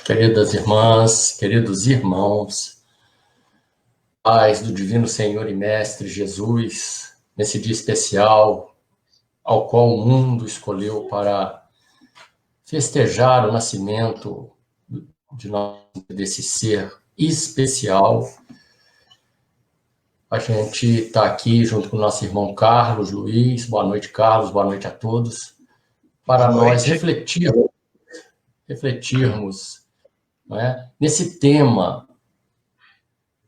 Queridas irmãs, queridos irmãos, paz do Divino Senhor e Mestre Jesus, nesse dia especial ao qual o mundo escolheu para festejar o nascimento desse ser especial. A gente está aqui junto com o nosso irmão Carlos Luiz. Boa noite, Carlos. Boa noite a todos. Para nós refletirmos, não é, nesse tema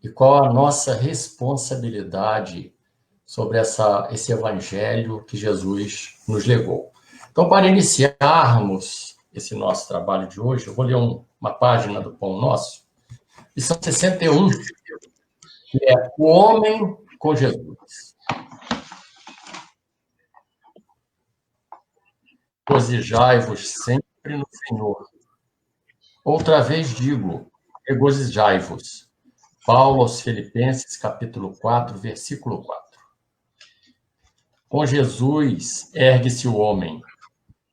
e qual a nossa responsabilidade sobre esse evangelho que Jesus nos legou. Então, para iniciarmos esse nosso trabalho de hoje, eu vou ler uma página do Pão Nosso, lição 61, que é o homem com Jesus. Regozijai-vos sempre no Senhor. Outra vez digo, regozijai-vos. Paulo aos Filipenses, capítulo 4, versículo 4. Com Jesus ergue-se o homem,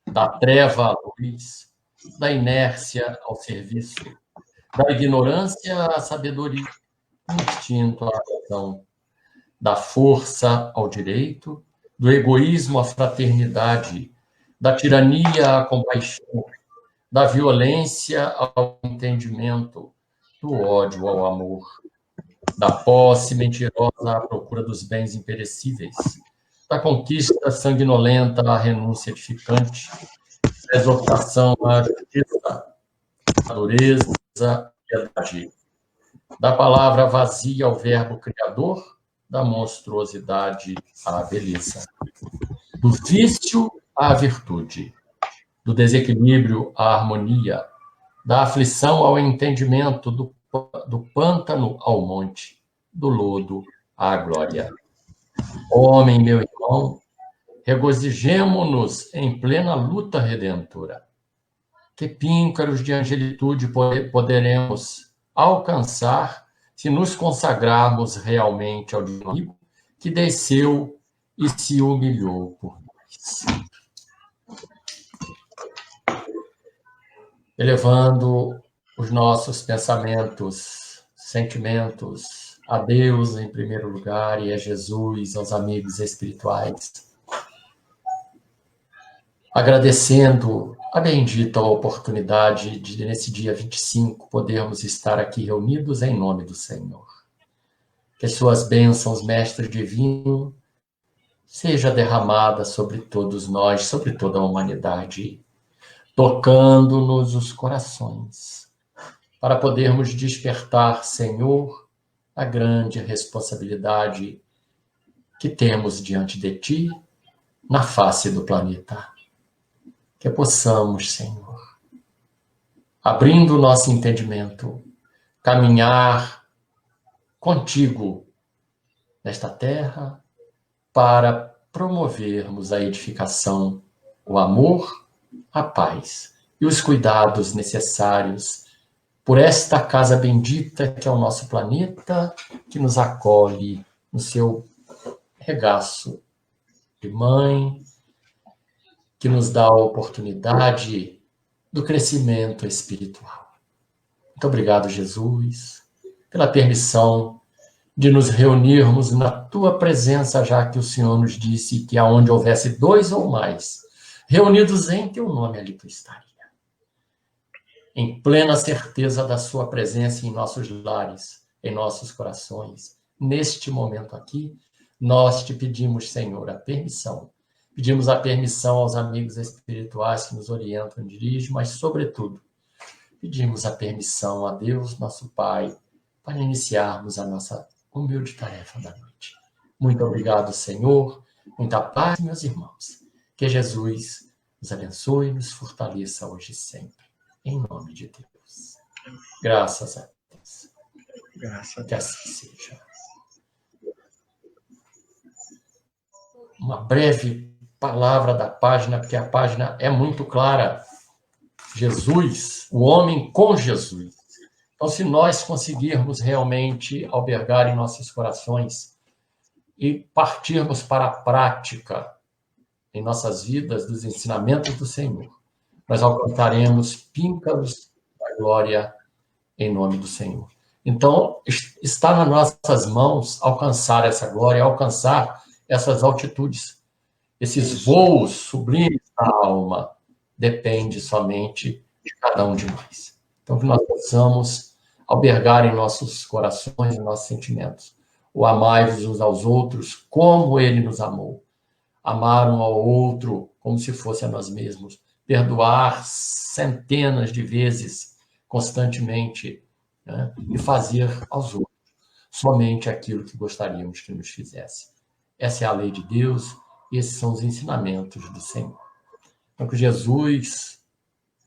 da treva à luz, da inércia ao serviço, da ignorância à sabedoria, do instinto à razão, da força ao direito, do egoísmo à fraternidade, da tirania à compaixão, da violência ao entendimento, do ódio ao amor, da posse mentirosa à procura dos bens imperecíveis, da conquista sanguinolenta à renúncia edificante, da exortação à justiça, da dureza à piedade, da palavra vazia ao verbo criador, da monstruosidade à beleza, do vício à virtude, do desequilíbrio à harmonia, da aflição ao entendimento, do pântano ao monte, do lodo à glória. Homem, meu irmão, regozijemo-nos em plena luta redentora. Que píncaros de angelitude poderemos alcançar se nos consagrarmos realmente ao Divino que desceu e se humilhou por nós. Elevando os nossos pensamentos, sentimentos a Deus em primeiro lugar e a Jesus, aos amigos espirituais. Agradecendo a bendita oportunidade de, nesse dia 25, podermos estar aqui reunidos em nome do Senhor. Que suas bênçãos, Mestre Divino, seja derramada sobre todos nós, sobre toda a humanidade, tocando-nos os corações, para podermos despertar, Senhor, a grande responsabilidade que temos diante de Ti, na face do planeta. Que possamos, Senhor, abrindo o nosso entendimento, caminhar contigo nesta terra para promovermos a edificação, o amor, a paz e os cuidados necessários por esta casa bendita que é o nosso planeta, que nos acolhe no seu regaço de mãe, que nos dá a oportunidade do crescimento espiritual. Muito obrigado, Jesus, pela permissão de nos reunirmos na Tua presença, já que o Senhor nos disse que aonde houvesse 2 ou mais reunidos em Teu nome, ali Tu estaria. Em plena certeza da Sua presença em nossos lares, em nossos corações, neste momento aqui, nós Te pedimos, Senhor, a permissão. Pedimos a permissão aos amigos espirituais que nos orientam e dirigem, mas, sobretudo, pedimos a permissão a Deus, nosso Pai, para iniciarmos a nossa humilde tarefa da noite. Muito obrigado, Senhor. Muita paz, meus irmãos. Que Jesus nos abençoe e nos fortaleça hoje e sempre. Em nome de Deus. Graças a Deus. Graças a Deus. Que assim seja. Uma breve palavra da página, porque a página é muito clara. Jesus, o homem com Jesus. Então, se nós conseguirmos realmente albergar em nossos corações e partirmos para a prática em nossas vidas dos ensinamentos do Senhor, nós alcançaremos píncaros da glória em nome do Senhor. Então, está nas nossas mãos alcançar essa glória, alcançar essas altitudes. Esses voos sublimes da alma depende somente de cada um de nós. Então, que nós possamos albergar em nossos corações, em nossos sentimentos, o amai-vos uns aos outros como ele nos amou. Amar um ao outro como se fosse a nós mesmos. Perdoar centenas de vezes, constantemente, né? E fazer aos outros somente aquilo que gostaríamos que nos fizesse. Essa é a lei de Deus, esses são os ensinamentos do Senhor. Então, que Jesus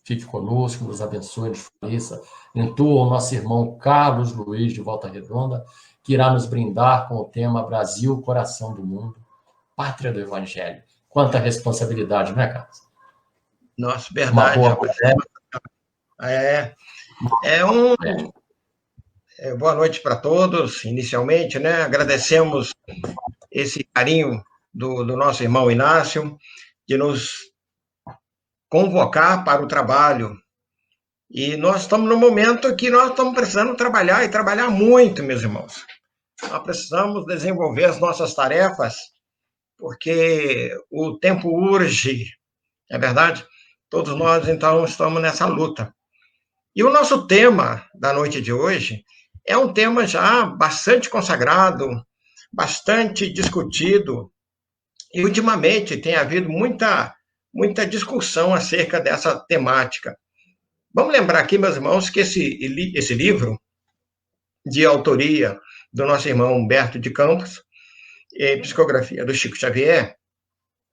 fique conosco, nos abençoe, nos fortaleça. Intua o nosso irmão Carlos Luiz de Volta Redonda, que irá nos brindar com o tema Brasil, coração do mundo, pátria do Evangelho. Quanta responsabilidade, não é, Carlos? Nossa, verdade. Uma boa boa noite para todos, inicialmente, né? Agradecemos esse carinho do nosso irmão Inácio, de nos convocar para o trabalho. E nós estamos no momento que nós estamos precisando trabalhar, e trabalhar muito, meus irmãos. Nós precisamos desenvolver as nossas tarefas, porque o tempo urge, é verdade? Todos nós, então, estamos nessa luta. E o nosso tema da noite de hoje é um tema já bastante consagrado, bastante discutido, e ultimamente tem havido muita discussão acerca dessa temática. Vamos lembrar aqui, meus irmãos, que esse livro, de autoria do nosso irmão Humberto de Campos, psicografia do Chico Xavier,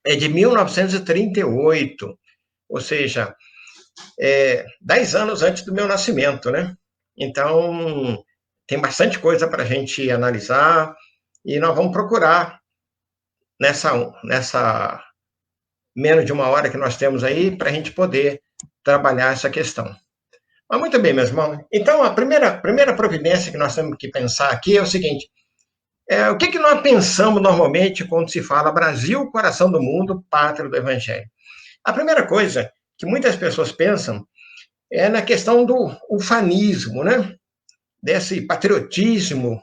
é de 1938, ou seja, 10 anos antes do meu nascimento, né? Então, tem bastante coisa para a gente analisar, e nós vamos procurar, nessa menos de uma hora que nós temos aí, para a gente poder trabalhar essa questão. Mas muito bem, meus irmãos. Então, a primeira providência que nós temos que pensar aqui é o seguinte: o que nós pensamos normalmente quando se fala Brasil, coração do mundo, pátria do Evangelho? A primeira coisa que muitas pessoas pensam é na questão do ufanismo, né? Desse patriotismo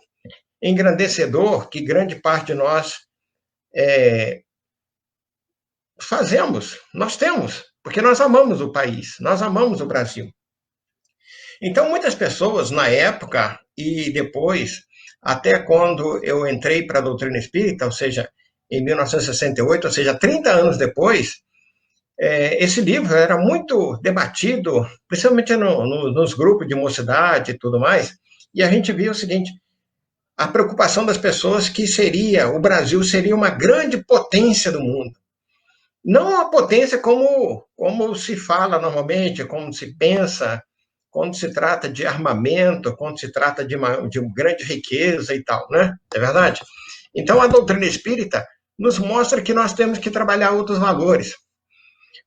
engrandecedor que grande parte de nós fazemos, nós temos, porque nós amamos o país, nós amamos o Brasil. Então, muitas pessoas, na época e depois, até quando eu entrei para a doutrina espírita, ou seja, em 1968, ou seja, 30 anos depois, esse livro era muito debatido, principalmente nos grupos de mocidade e tudo mais, e a gente via o seguinte: a preocupação das pessoas que o Brasil seria uma grande potência do mundo. Não uma potência como se fala normalmente, como se pensa, quando se trata de armamento, quando se trata de grande riqueza e tal, né? É verdade? Então, a doutrina espírita nos mostra que nós temos que trabalhar outros valores.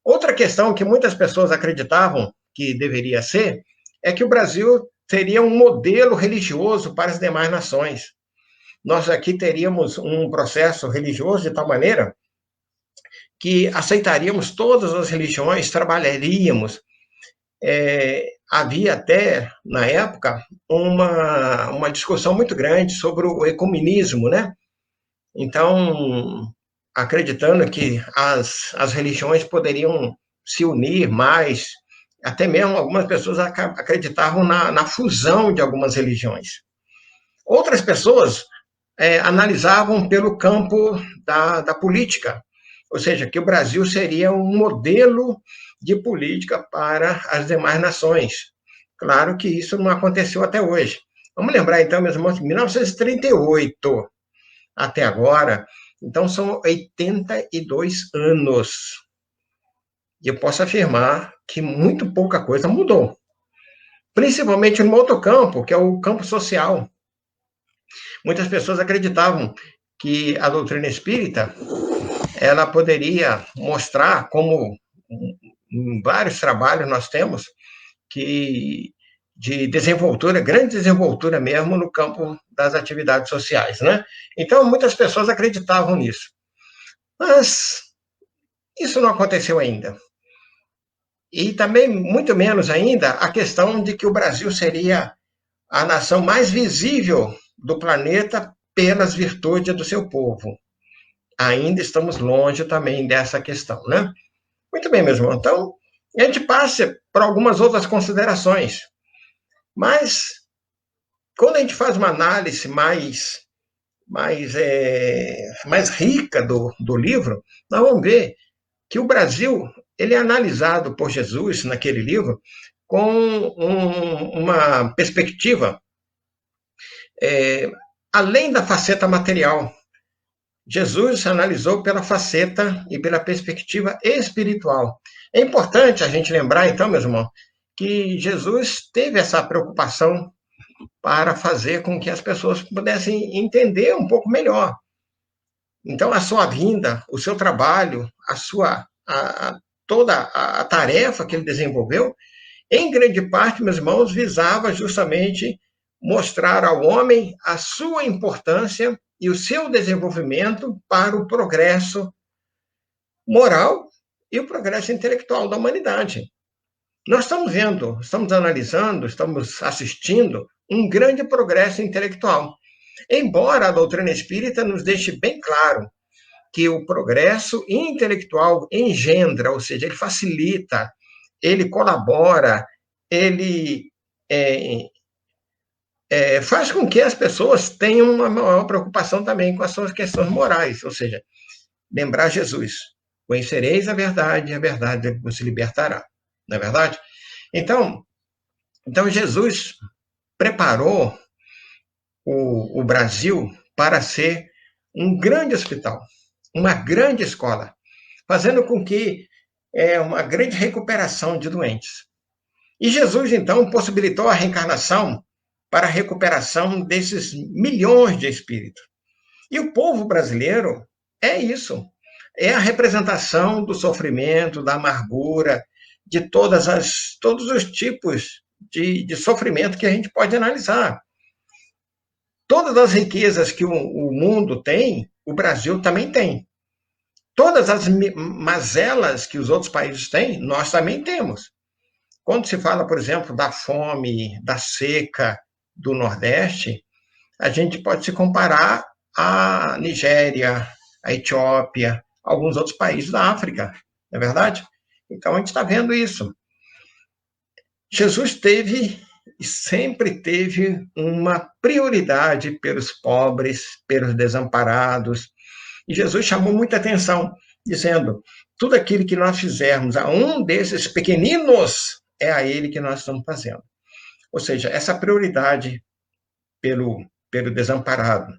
Outra questão que muitas pessoas acreditavam que deveria ser é que o Brasil seria um modelo religioso para as demais nações. Nós aqui teríamos um processo religioso de tal maneira que aceitaríamos todas as religiões, trabalharíamos. Havia até, na época, uma discussão muito grande sobre o ecumenismo, né? Então, acreditando que as religiões poderiam se unir mais, até mesmo algumas pessoas acreditavam na fusão de algumas religiões. Outras pessoas analisavam pelo campo da política, ou seja, que o Brasil seria um modelo de política para as demais nações. Claro que isso não aconteceu até hoje. Vamos lembrar, então, meus irmãos, de 1938 até agora, então são 82 anos. E eu posso afirmar que muito pouca coisa mudou. Principalmente no outro campo, que é o campo social. Muitas pessoas acreditavam que a doutrina espírita ela poderia mostrar, como em vários trabalhos nós temos, que de desenvoltura, grande desenvoltura mesmo no campo das atividades sociais, né? Então, muitas pessoas acreditavam nisso. Mas isso não aconteceu ainda. E também, muito menos ainda, a questão de que o Brasil seria a nação mais visível do planeta pelas virtudes do seu povo. Ainda estamos longe também dessa questão, né? Muito bem, meu irmão. Então, a gente passa por algumas outras considerações. Mas, quando a gente faz uma análise mais rica do livro, nós vamos ver que o Brasil ele é analisado por Jesus naquele livro com uma perspectiva além da faceta material. Jesus analisou pela faceta e pela perspectiva espiritual. É importante a gente lembrar, então, meus irmãos, que Jesus teve essa preocupação para fazer com que as pessoas pudessem entender um pouco melhor. Então, a sua vinda, o seu trabalho, toda a tarefa que ele desenvolveu, em grande parte, meus irmãos, visava justamente mostrar ao homem a sua importância e o seu desenvolvimento para o progresso moral e o progresso intelectual da humanidade. Nós estamos vendo, estamos analisando, estamos assistindo um grande progresso intelectual. Embora a doutrina espírita nos deixe bem claro que o progresso intelectual engendra, ou seja, ele facilita, ele colabora, ele faz com que as pessoas tenham uma maior preocupação também com as suas questões morais, ou seja, lembrar Jesus, conhecereis a verdade vos libertará, não é verdade? Então Jesus preparou o Brasil para ser um grande hospital, uma grande escola, fazendo com que uma grande recuperação de doentes. E Jesus, então, possibilitou a reencarnação para a recuperação desses milhões de espíritos. E o povo brasileiro é isso, é a representação do sofrimento, da amargura, de todos os tipos de sofrimento que a gente pode analisar. Todas as riquezas que o mundo tem, o Brasil também tem. Todas as mazelas que os outros países têm, nós também temos. Quando se fala, por exemplo, da fome, da seca do Nordeste, a gente pode se comparar à Nigéria, à Etiópia, alguns outros países da África, não é verdade? Então, a gente está vendo isso. Jesus teve e sempre teve uma prioridade pelos pobres, pelos desamparados. E Jesus chamou muita atenção, dizendo: tudo aquilo que nós fizermos a um desses pequeninos, é a ele que nós estamos fazendo. Ou seja, essa prioridade pelo desamparado,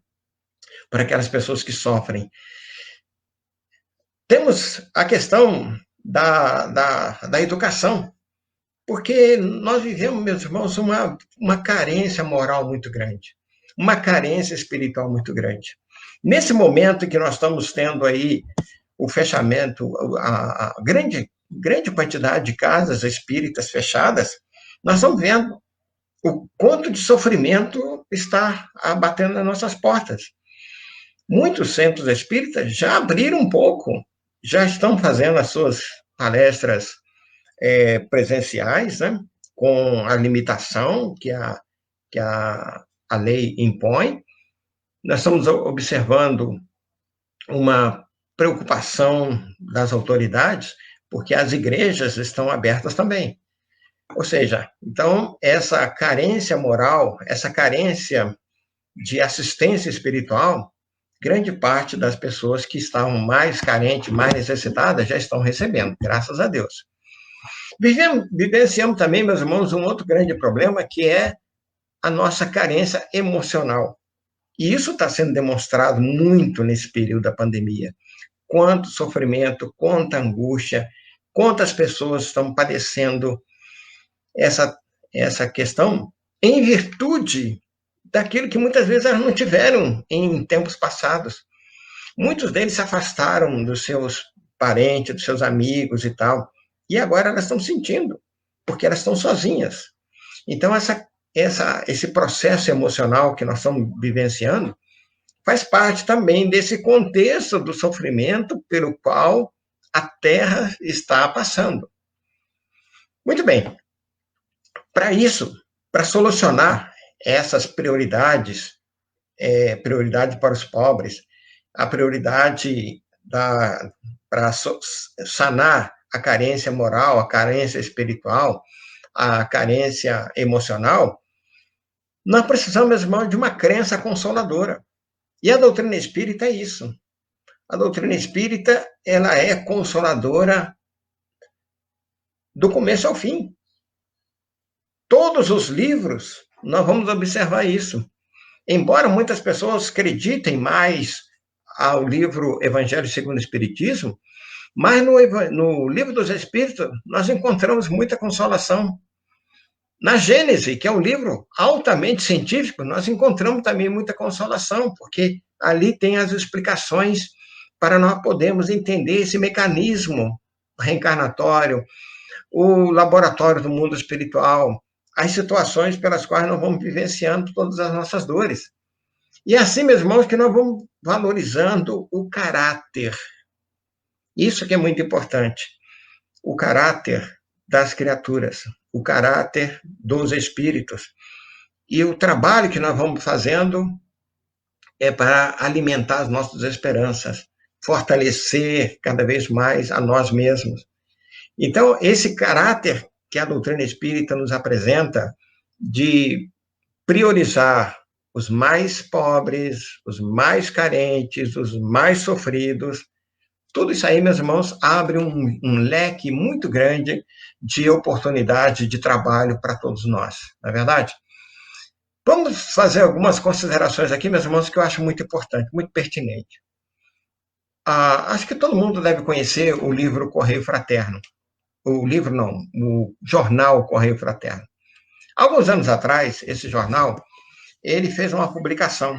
para aquelas pessoas que sofrem. Temos a questão da educação, porque nós vivemos, meus irmãos, uma carência moral muito grande, uma carência espiritual muito grande. Nesse momento em que nós estamos tendo aí o fechamento, a grande quantidade de casas espíritas fechadas, nós estamos vendo o quanto de sofrimento está abatendo nas nossas portas. Muitos centros espíritas já abriram um pouco, já estão fazendo as suas palestras presenciais, né, com a limitação que a lei impõe. Nós estamos observando uma preocupação das autoridades, porque as igrejas estão abertas também. Ou seja, então, essa carência moral, essa carência de assistência espiritual, grande parte das pessoas que estavam mais carentes, mais necessitadas, já estão recebendo, graças a Deus. Vivenciamos também, meus irmãos, um outro grande problema, que é a nossa carência emocional. E isso está sendo demonstrado muito nesse período da pandemia. Quanto sofrimento, quanta angústia, quantas pessoas estão padecendo essa questão em virtude daquilo que muitas vezes elas não tiveram em tempos passados. Muitos deles se afastaram dos seus parentes, dos seus amigos e tal, e agora elas estão sentindo, porque elas estão sozinhas. Então, esse processo emocional que nós estamos vivenciando faz parte também desse contexto do sofrimento pelo qual a Terra está passando. Muito bem. Para isso, para solucionar essas prioridades, prioridade para os pobres, a prioridade para sanar a carência moral, a carência espiritual, a carência emocional, nós precisamos, irmão, de uma crença consoladora. E a doutrina espírita é isso. A doutrina espírita, ela é consoladora do começo ao fim. Todos os livros, nós vamos observar isso. Embora muitas pessoas acreditem mais ao livro Evangelho segundo o Espiritismo, mas no Livro dos Espíritos nós encontramos muita consolação. Na Gênese, que é um livro altamente científico, nós encontramos também muita consolação, porque ali tem as explicações para nós podermos entender esse mecanismo reencarnatório, o laboratório do mundo espiritual, as situações pelas quais nós vamos vivenciando todas as nossas dores. E é assim, meus irmãos, que nós vamos valorizando o caráter. Isso que é muito importante. O caráter das criaturas, o caráter dos espíritos. E o trabalho que nós vamos fazendo é para alimentar as nossas esperanças, fortalecer cada vez mais a nós mesmos. Então, esse caráter que a doutrina espírita nos apresenta de priorizar os mais pobres, os mais carentes, os mais sofridos, tudo isso aí, meus irmãos, abre um leque muito grande de oportunidade de trabalho para todos nós, não é verdade? Vamos fazer algumas considerações aqui, meus irmãos, que eu acho muito importante, muito pertinente. Acho que todo mundo deve conhecer o livro Correio Fraterno. O livro não, o jornal Correio Fraterno. Alguns anos atrás, esse jornal, ele fez uma publicação,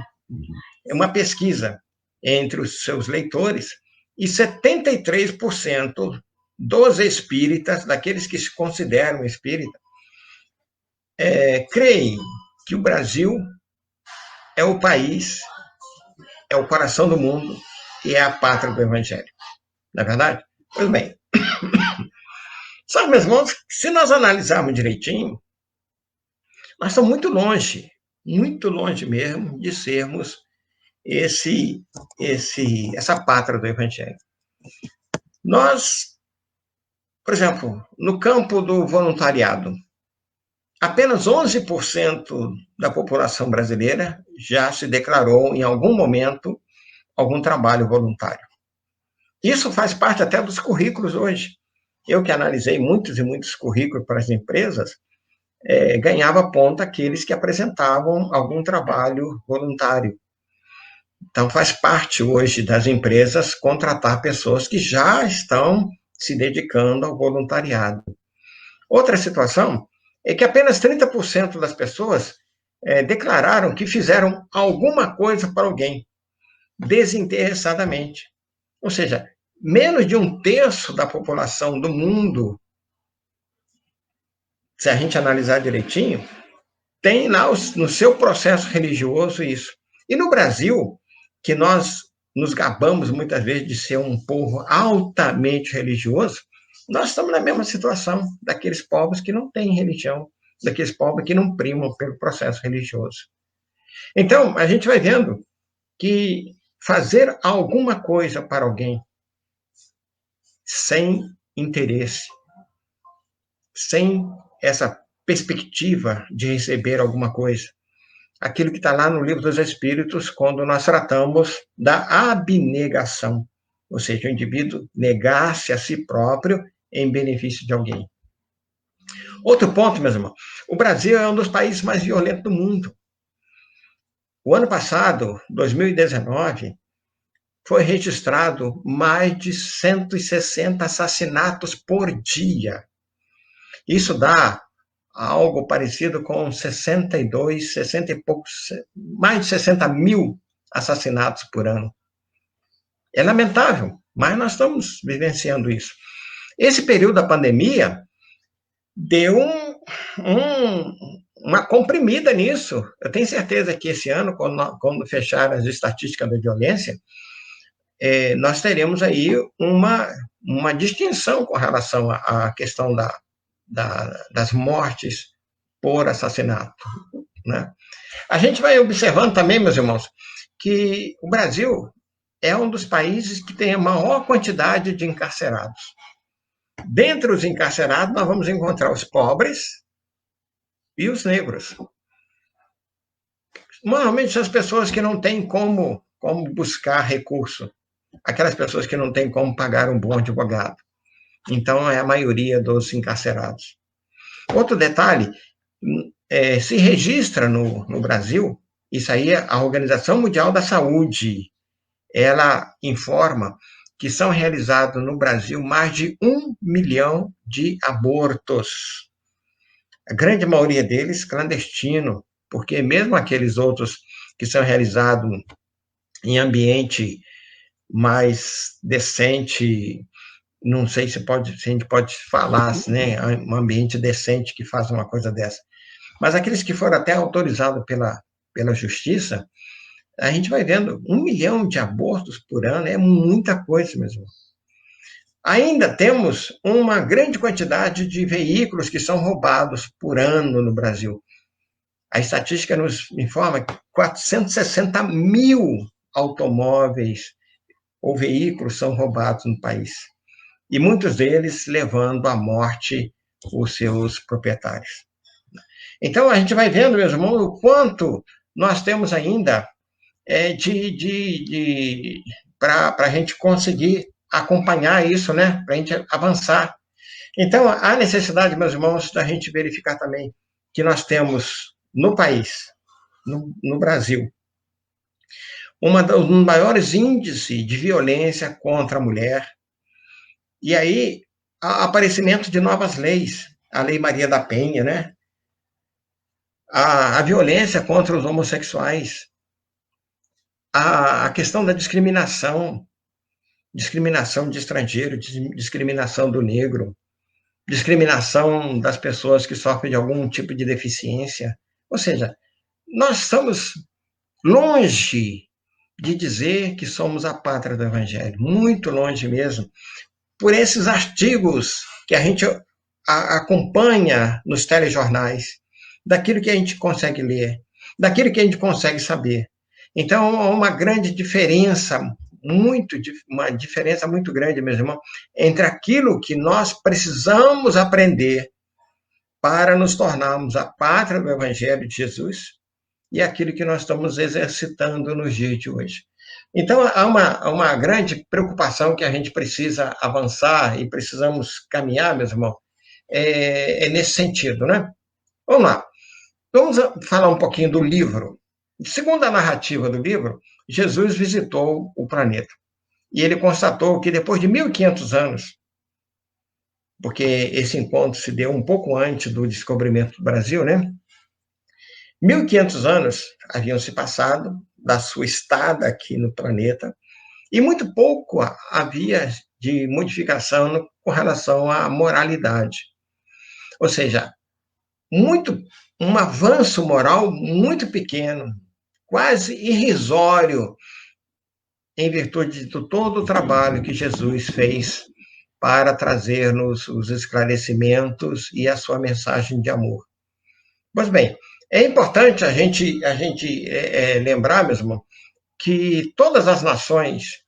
uma pesquisa entre os seus leitores, e 73% dos espíritas, daqueles que se consideram espíritas, creem que o Brasil é o país, é o coração do mundo e é a pátria do Evangelho. Não é verdade? Pois bem. Sabe, meus irmãos, se nós analisarmos direitinho, nós estamos muito longe mesmo de sermos essa pátria do Evangelho. Nós, por exemplo, no campo do voluntariado, apenas 11% da população brasileira já se declarou em algum momento algum trabalho voluntário. Isso faz parte até dos currículos hoje. Eu que analisei muitos e muitos currículos para as empresas, ganhava ponto aqueles que apresentavam algum trabalho voluntário. Então, faz parte hoje das empresas contratar pessoas que já estão se dedicando ao voluntariado. Outra situação é que apenas 30% das pessoas declararam que fizeram alguma coisa para alguém, desinteressadamente. Ou seja, menos de 1/3 da população do mundo, se a gente analisar direitinho, tem lá no seu processo religioso isso. E no Brasil, que nós nos gabamos muitas vezes de ser um povo altamente religioso, nós estamos na mesma situação daqueles povos que não têm religião, daqueles povos que não primam pelo processo religioso. Então, a gente vai vendo que fazer alguma coisa para alguém sem interesse, sem essa perspectiva de receber alguma coisa, aquilo que está lá no Livro dos Espíritos, quando nós tratamos da abnegação, ou seja, o indivíduo negar-se a si próprio em benefício de alguém. Outro ponto, meus irmãos, o Brasil é um dos países mais violentos do mundo. O ano passado, 2019, foi registrado mais de 160 assassinatos por dia. Isso dá algo parecido com 62, 60 e poucos, mais de 60 mil assassinatos por ano. É lamentável, mas nós estamos vivenciando isso. Esse período da pandemia deu uma comprimida nisso. Eu tenho certeza que esse ano, quando fechar as estatísticas da violência, nós teremos aí uma distinção com relação à questão das mortes por assassinato, né? A gente vai observando também, meus irmãos, que o Brasil é um dos países que tem a maior quantidade de encarcerados. Dentre os encarcerados, nós vamos encontrar os pobres e os negros. Normalmente são as pessoas que não têm como buscar recurso, aquelas pessoas que não têm como pagar um bom advogado. Então, é a maioria dos encarcerados. Outro detalhe, se registra no Brasil, isso aí é a Organização Mundial da Saúde, ela informa que são realizados no Brasil mais de 1 milhão de abortos. A grande maioria deles clandestino, porque mesmo aqueles outros que são realizados em ambiente mais decente, não sei se a gente pode falar, né, um ambiente decente que faz uma coisa dessa, mas aqueles que foram até autorizados pela justiça, a gente vai vendo 1 milhão de abortos por ano, é muita coisa mesmo. Ainda temos uma grande quantidade de veículos que são roubados por ano no Brasil. A estatística nos informa que 460 mil automóveis ou veículos são roubados no país. E muitos deles levando à morte os seus proprietários. Então, a gente vai vendo, meus irmãos, o quanto nós temos ainda para a gente conseguir acompanhar isso, né? Para a gente avançar. Então, há necessidade, meus irmãos, da gente verificar também que nós temos no país, no Brasil, um dos maiores índices de violência contra a mulher. E aí, há aparecimento de novas leis, a Lei Maria da Penha, né? A violência contra os homossexuais, a questão da discriminação de estrangeiro, discriminação do negro, discriminação das pessoas que sofrem de algum tipo de deficiência. Ou seja, nós estamos longe de dizer que somos a pátria do Evangelho, muito longe mesmo, por esses artigos que a gente acompanha nos telejornais, daquilo que a gente consegue ler, daquilo que a gente consegue saber. Então, há uma grande diferença, uma diferença muito grande, meu irmão, entre aquilo que nós precisamos aprender para nos tornarmos a pátria do Evangelho de Jesus e aquilo que nós estamos exercitando nos dias de hoje. Então, há uma grande preocupação que a gente precisa avançar e precisamos caminhar, meus irmãos, nesse sentido, né? Vamos lá. Vamos falar um pouquinho do livro. Segundo a narrativa do livro, Jesus visitou o planeta. E ele constatou que depois de 1.500 anos, porque esse encontro se deu um pouco antes do descobrimento do Brasil, né? 1.500 anos haviam se passado da sua estada aqui no planeta, e muito pouco havia de modificação com relação à moralidade. Ou seja, um avanço moral muito pequeno, quase irrisório, em virtude de todo o trabalho que Jesus fez para trazer-nos os esclarecimentos e a sua mensagem de amor. Pois bem, é importante a gente lembrar mesmo que todas as nações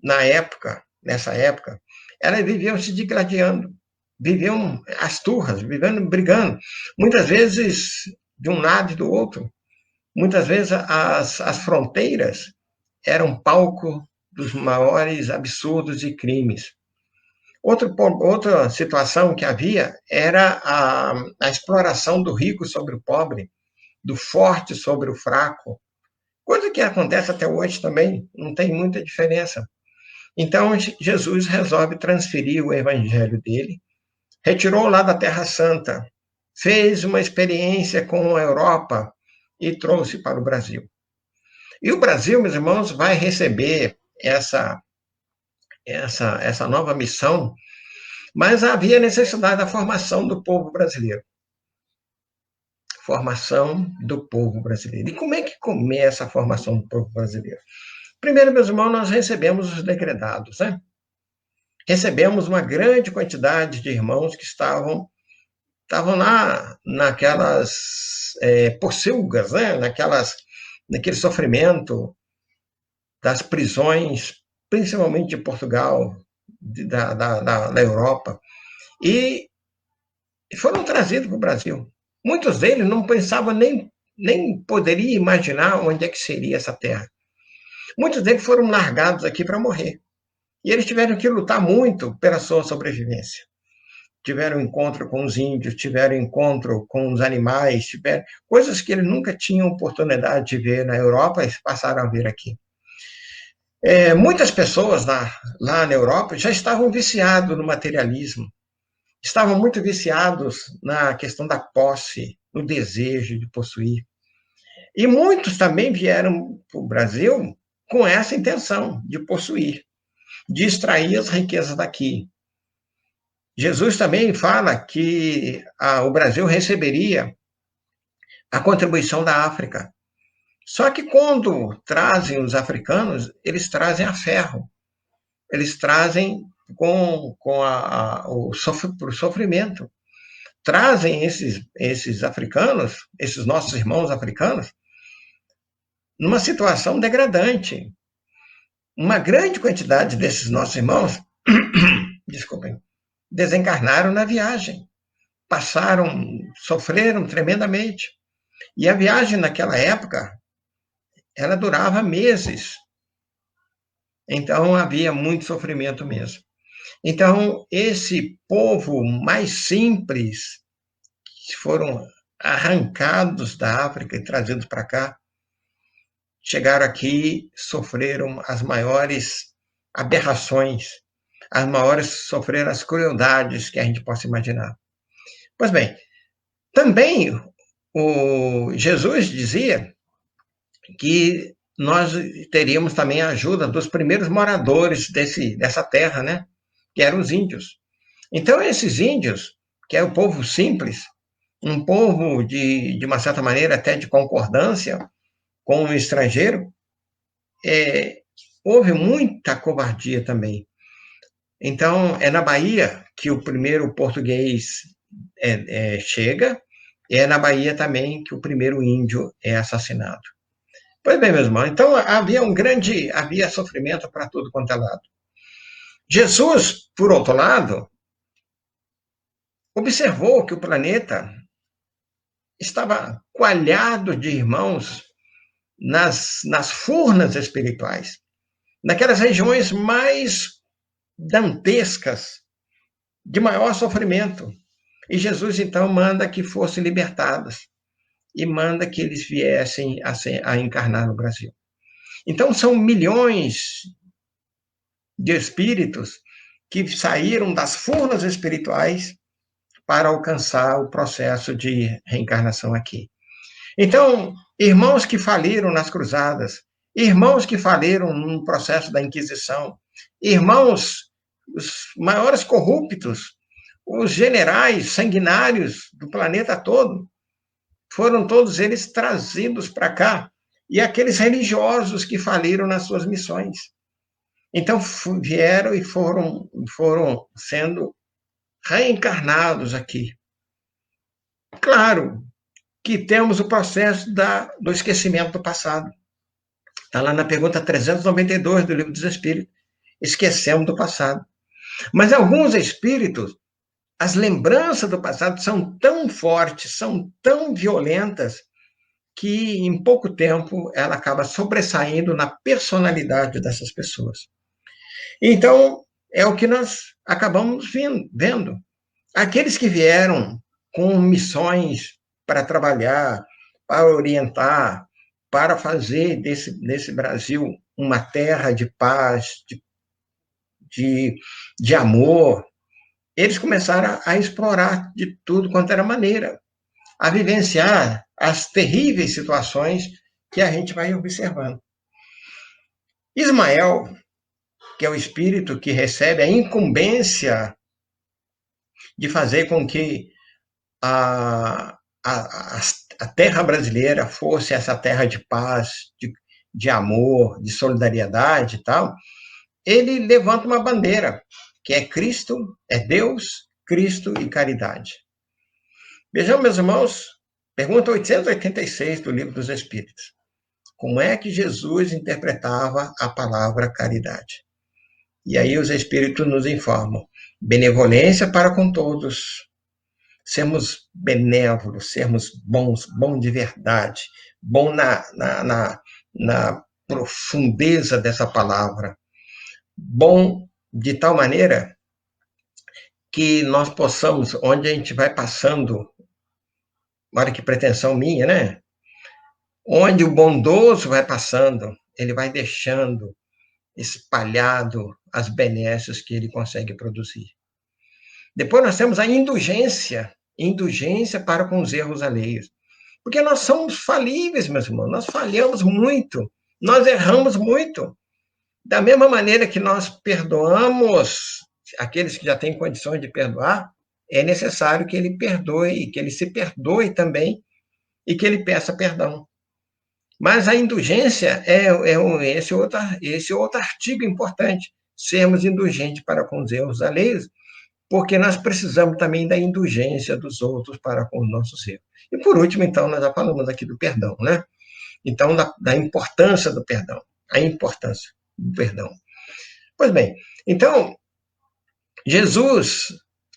nessa época, elas viviam se digladiando, viviam as turras, vivendo brigando, muitas vezes de um lado e do outro. Muitas vezes as fronteiras eram palco dos maiores absurdos e crimes. Outra situação que havia era a exploração do rico sobre o pobre, do forte sobre o fraco, coisa que acontece até hoje também, não tem muita diferença. Então, Jesus resolve transferir o evangelho dele, retirou lá da Terra Santa, fez uma experiência com a Europa e trouxe para o Brasil. E o Brasil, meus irmãos, vai receber essa nova missão, mas havia necessidade da formação do povo brasileiro. Formação do povo brasileiro. E como é que começa a formação do povo brasileiro? Primeiro, meus irmãos, nós recebemos os degredados, né? Recebemos uma grande quantidade de irmãos que estavam estavam lá naquelas pocilgas, né? Naquele sofrimento das prisões, principalmente de Portugal, da Europa, e foram trazidos para o Brasil. Muitos deles não pensavam nem poderiam imaginar onde é que seria essa terra. Muitos deles foram largados aqui para morrer. E eles tiveram que lutar muito pela sua sobrevivência. Tiveram encontro com os índios, tiveram encontro com os animais, tiveram coisas que eles nunca tinham oportunidade de ver na Europa, eles passaram a ver aqui. Muitas pessoas lá na Europa já estavam viciados no materialismo, estavam muito viciados na questão da posse, no desejo de possuir. E muitos também vieram para o Brasil com essa intenção de possuir, de extrair as riquezas daqui. Jesus também fala que o Brasil receberia a contribuição da África. Só que quando trazem os africanos, eles trazem a ferro. Eles trazem com o sofrimento. Trazem esses africanos, esses nossos irmãos africanos, numa situação degradante. Uma grande quantidade desses nossos irmãos, desculpem, desencarnaram na viagem. Sofreram tremendamente. E a viagem naquela época, ela durava meses. Então, havia muito sofrimento mesmo. Então, esse povo mais simples, que foram arrancados da África e trazidos para cá, chegaram aqui, sofreram as maiores aberrações, sofreram as crueldades que a gente possa imaginar. Pois bem, também o Jesus dizia que nós teríamos também a ajuda dos primeiros moradores dessa terra, né? Que eram os índios. Então, esses índios, que é o povo simples, um povo de uma certa maneira até de concordância com o estrangeiro, houve muita covardia também. Então, é na Bahia que o primeiro português chega, e é na Bahia também que o primeiro índio é assassinado. Pois bem, meus irmãos, então havia sofrimento para tudo quanto é lado. Jesus, por outro lado, observou que o planeta estava coalhado de irmãos nas furnas espirituais, naquelas regiões mais dantescas, de maior sofrimento. E Jesus, então, manda que fossem libertados e manda que eles viessem a encarnar no Brasil. Então, são milhões de espíritos que saíram das furnas espirituais para alcançar o processo de reencarnação aqui. Então, irmãos que faliram nas cruzadas, irmãos que faliram no processo da Inquisição, irmãos, os maiores corruptos, os generais sanguinários do planeta todo, foram todos eles trazidos para cá, e aqueles religiosos que faliram nas suas missões. Então, vieram e foram sendo reencarnados aqui. Claro que temos o processo do esquecimento do passado. Está lá na pergunta 392 do Livro dos Espíritos. Esquecemos do passado. Mas alguns espíritos, as lembranças do passado são tão fortes, são tão violentas, que em pouco tempo ela acaba sobressaindo na personalidade dessas pessoas. Então, é o que nós acabamos vendo. Aqueles que vieram com missões para trabalhar, para orientar, para fazer desse Brasil uma terra de paz, de amor, eles começaram a explorar de tudo quanto era maneira, a vivenciar as terríveis situações que a gente vai observando. Ismael, que é o espírito que recebe a incumbência de fazer com que a terra brasileira fosse essa terra de paz, de amor, de solidariedade e tal, ele levanta uma bandeira, que é Cristo, é Deus, Cristo e caridade. Vejamos, meus irmãos, pergunta 886 do Livro dos Espíritos. Como é que Jesus interpretava a palavra caridade? E aí os Espíritos nos informam. Benevolência para com todos. Sermos benévolos, sermos bons, bom de verdade, bom na profundeza dessa palavra. Bom de tal maneira que nós possamos, onde a gente vai passando, olha que pretensão minha, né? Onde o bondoso vai passando, ele vai deixando espalhado as benesses que ele consegue produzir. Depois nós temos a indulgência, indulgência para com os erros alheios. Porque nós somos falíveis, meus irmãos, nós falhamos muito, nós erramos muito. Da mesma maneira que nós perdoamos aqueles que já têm condições de perdoar, é necessário que ele perdoe, que ele se perdoe também e que ele peça perdão. Mas a indulgência esse outro artigo importante, sermos indulgentes para com os erros alheios, porque nós precisamos também da indulgência dos outros para com os nossos erros. E por último, então, nós já falamos aqui do perdão, né? Então, da importância do perdão, a importância do perdão. Pois bem, então, Jesus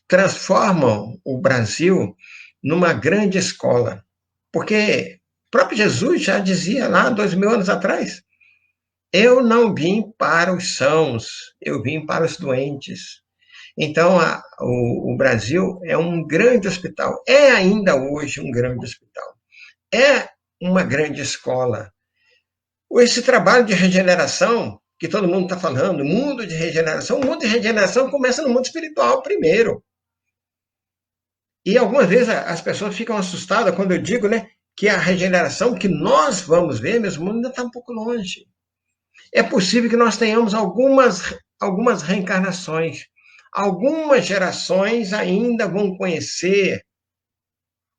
transforma o Brasil numa grande escola, porque o próprio Jesus já dizia lá 2000 anos atrás, eu não vim para os sãos, eu vim para os doentes. Então, o Brasil é um grande hospital, é ainda hoje um grande hospital, é uma grande escola. Esse trabalho de regeneração, que todo mundo está falando, o mundo de regeneração começa no mundo espiritual primeiro. E algumas vezes as pessoas ficam assustadas quando eu digo, né, que a regeneração que nós vamos ver, mesmo ainda está um pouco longe. É possível que nós tenhamos algumas reencarnações. Algumas gerações ainda vão conhecer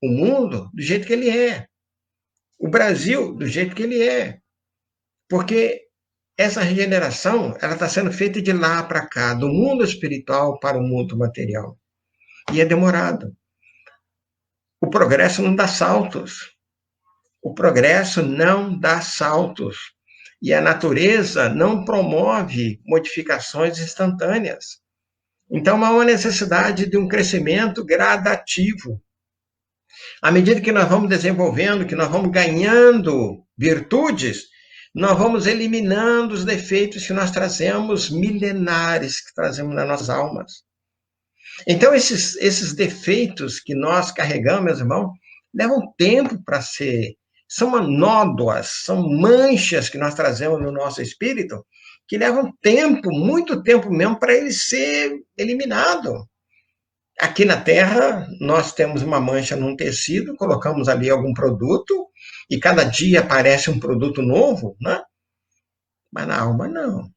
o mundo do jeito que ele é. O Brasil do jeito que ele é. Porque essa regeneração ela está sendo feita de lá para cá, do mundo espiritual para o mundo material. E é demorado. O progresso não dá saltos. O progresso não dá saltos. E a natureza não promove modificações instantâneas. Então, há uma necessidade de um crescimento gradativo. À medida que nós vamos desenvolvendo, que nós vamos ganhando virtudes, nós vamos eliminando os defeitos que nós trazemos milenares, que trazemos nas nossas almas. Então, esses defeitos que nós carregamos, meus irmãos, levam tempo para ser. São nódoas, são manchas que nós trazemos no nosso espírito, que levam tempo, muito tempo mesmo, para ele ser eliminado. Aqui na Terra, nós temos uma mancha num tecido, colocamos ali algum produto, e cada dia aparece um produto novo, né? Mas na alma, não.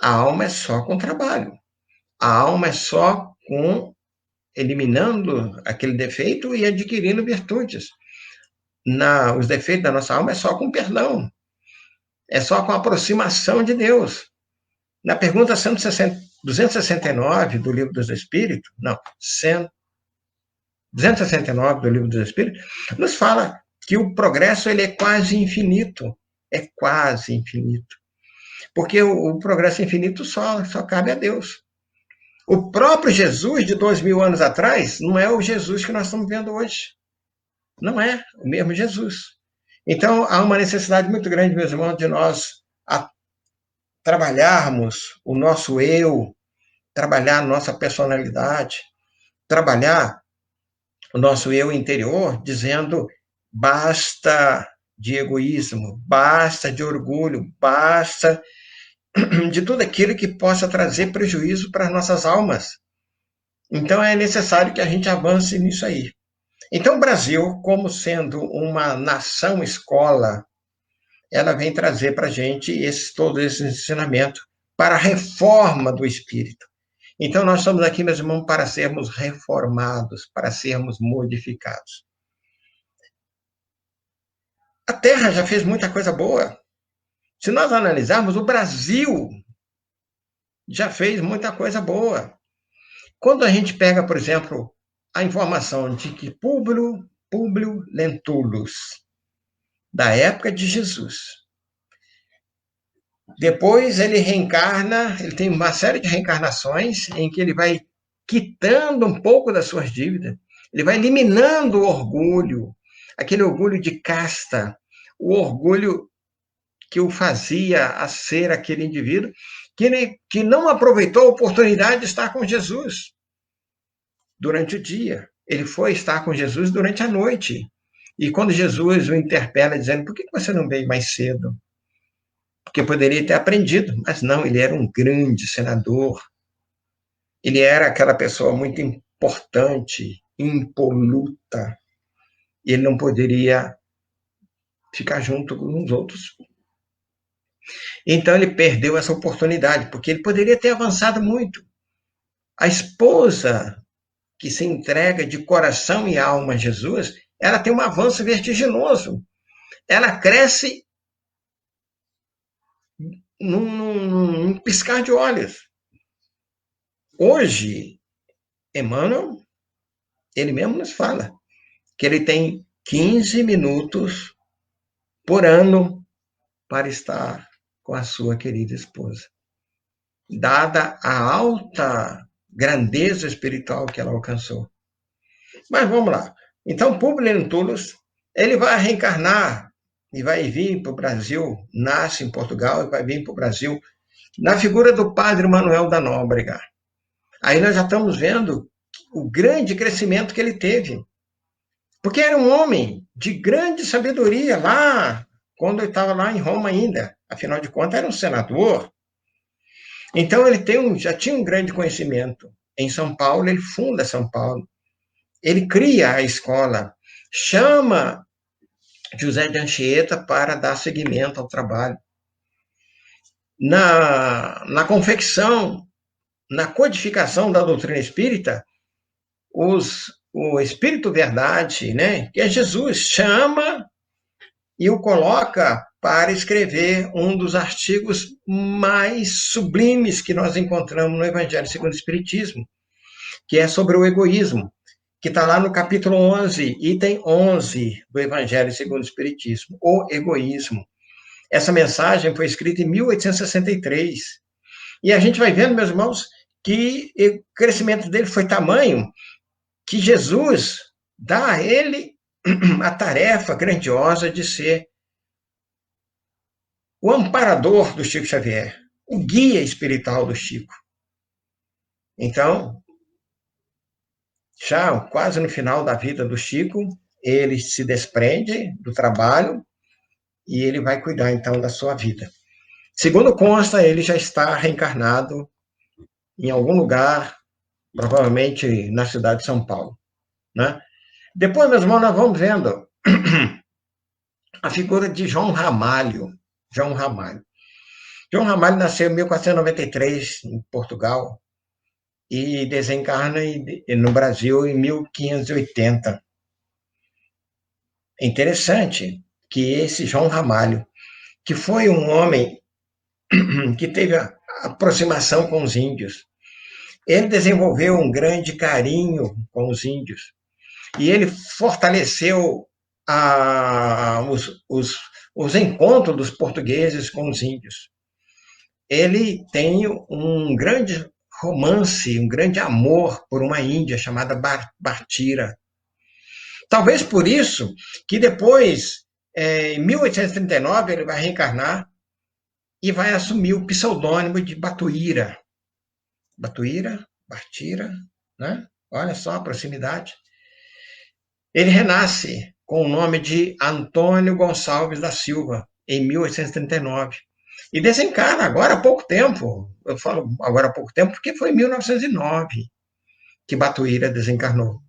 A alma é só com trabalho. A alma é só com eliminando aquele defeito e adquirindo virtudes. Os defeitos da nossa alma é só com perdão. É só com a aproximação de Deus. Na pergunta 269 do Livro dos Espíritos, 269 do Livro dos Espíritos, nos fala que o progresso ele é quase infinito. É quase infinito. Porque o progresso infinito só cabe a Deus. O próprio Jesus de 2000 anos atrás não é o Jesus que nós estamos vendo hoje. Não é o mesmo Jesus. Então, há uma necessidade muito grande, meus irmãos, de nós trabalharmos o nosso eu, trabalhar a nossa personalidade, trabalhar o nosso eu interior, dizendo basta de egoísmo, basta de orgulho, basta de tudo aquilo que possa trazer prejuízo para as nossas almas. Então, é necessário que a gente avance nisso aí. Então, o Brasil, como sendo uma nação-escola, ela vem trazer para a gente todo esse ensinamento para a reforma do espírito. Então, nós estamos aqui, meus irmãos, para sermos reformados, para sermos modificados. A Terra já fez muita coisa boa. Se nós analisarmos, o Brasil já fez muita coisa boa. Quando a gente pega, por exemplo, a informação de que Públio Lentulus, da época de Jesus, depois ele reencarna, ele tem uma série de reencarnações em que ele vai quitando um pouco das suas dívidas, ele vai eliminando o orgulho, aquele orgulho de casta, o orgulho que o fazia a ser aquele indivíduo que não aproveitou a oportunidade de estar com Jesus durante o dia. Ele foi estar com Jesus durante a noite. E quando Jesus o interpela dizendo, por que você não veio mais cedo? Porque poderia ter aprendido, mas não, ele era um grande senador. Ele era aquela pessoa muito importante, impoluta. E ele não poderia ficar junto com os outros. Então ele perdeu essa oportunidade, porque ele poderia ter avançado muito. A esposa que se entrega de coração e alma a Jesus, ela tem um avanço vertiginoso. Ela cresce num piscar de olhos. Hoje, Emmanuel, ele mesmo nos fala que ele tem 15 minutos por ano para estar com a sua querida esposa. Dada a alta grandeza espiritual que ela alcançou. Mas vamos lá. Então, Públio Lentulus, ele vai reencarnar e vai vir para o Brasil, nasce em Portugal e vai vir para o Brasil na figura do padre Manuel da Nóbrega. Aí nós já estamos vendo o grande crescimento que ele teve. Porque era um homem de grande sabedoria lá, quando ele estava lá em Roma ainda. Afinal de contas, era um senador. Então, ele já tinha um grande conhecimento. Em São Paulo, ele funda São Paulo. Ele cria a escola, chama José de Anchieta para dar seguimento ao trabalho. Na confecção, na codificação da doutrina espírita, o Espírito Verdade, né, que é Jesus, chama e o coloca para escrever um dos artigos mais sublimes que nós encontramos no Evangelho segundo o Espiritismo, que é sobre o egoísmo, que está lá no capítulo 11, item 11 do Evangelho segundo o Espiritismo, o egoísmo. Essa mensagem foi escrita em 1863. E a gente vai vendo, meus irmãos, que o crescimento dele foi tamanho que Jesus dá a ele a tarefa grandiosa de ser o amparador do Chico Xavier, o guia espiritual do Chico. Então, já quase no final da vida do Chico, ele se desprende do trabalho e ele vai cuidar, então, da sua vida. Segundo consta, ele já está reencarnado em algum lugar, provavelmente na cidade de São Paulo, né? Depois, meus irmãos, nós vamos vendo a figura de João Ramalho. João Ramalho nasceu em 1493, em Portugal, e desencarna no Brasil em 1580. É interessante que esse João Ramalho, que foi um homem que teve a aproximação com os índios, ele desenvolveu um grande carinho com os índios, e ele fortaleceu os encontros dos portugueses com os índios. Ele tem um grande romance, um grande amor por uma índia chamada Bartira. Talvez por isso que depois, em 1839, ele vai reencarnar e vai assumir o pseudônimo de Batuíra. Batuíra, Bartira, né? Olha só a proximidade. Ele renasce com o nome de Antônio Gonçalves da Silva, em 1839. E desencarna agora há pouco tempo. Eu falo agora há pouco tempo porque foi em 1909 que Batuíra desencarnou.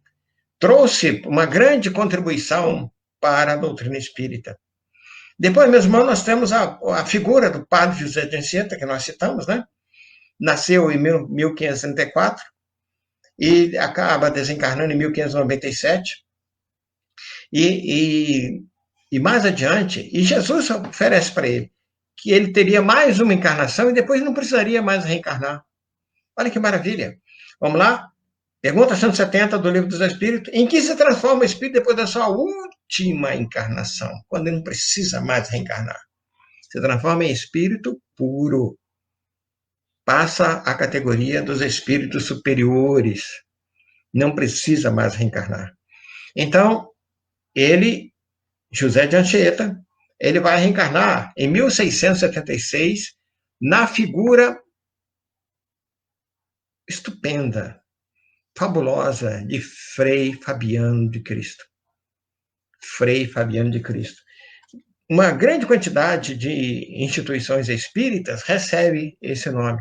Trouxe uma grande contribuição para a doutrina espírita. Depois, meus irmãos, nós temos a figura do padre José de Anchieta, que nós citamos, né? Nasceu em 1564 e acaba desencarnando em 1597. E mais adiante, e Jesus oferece para ele que ele teria mais uma encarnação e depois não precisaria mais reencarnar. Olha que maravilha. Vamos lá? Pergunta 170 do Livro dos Espíritos: em que se transforma o espírito depois da sua última encarnação, quando ele não precisa mais reencarnar? Se transforma em espírito puro. Passa à categoria dos espíritos superiores. Não precisa mais reencarnar. Então, ele, José de Anchieta, ele vai reencarnar em 1676 na figura estupenda, fabulosa de Frei Fabiano de Cristo. Frei Fabiano de Cristo. Uma grande quantidade de instituições espíritas recebe esse nome.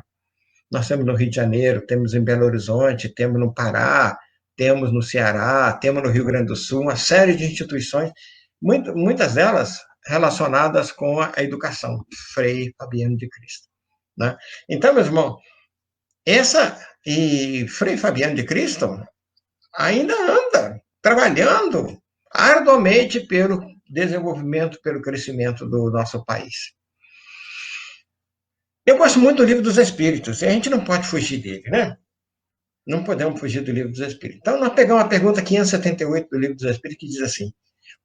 Nós temos no Rio de Janeiro, temos em Belo Horizonte, temos no Pará, temos no Ceará, temos no Rio Grande do Sul, uma série de instituições, muitas delas relacionadas com a educação. Frei Fabiano de Cristo. Né? Então, meus irmãos, Frei Fabiano de Cristo ainda anda trabalhando arduamente pelo desenvolvimento, pelo crescimento do nosso país. Eu gosto muito do Livro dos Espíritos, e a gente não pode fugir dele, né? Não podemos fugir do Livro dos Espíritos. Então, nós pegamos a pergunta 578 do Livro dos Espíritos, que diz assim: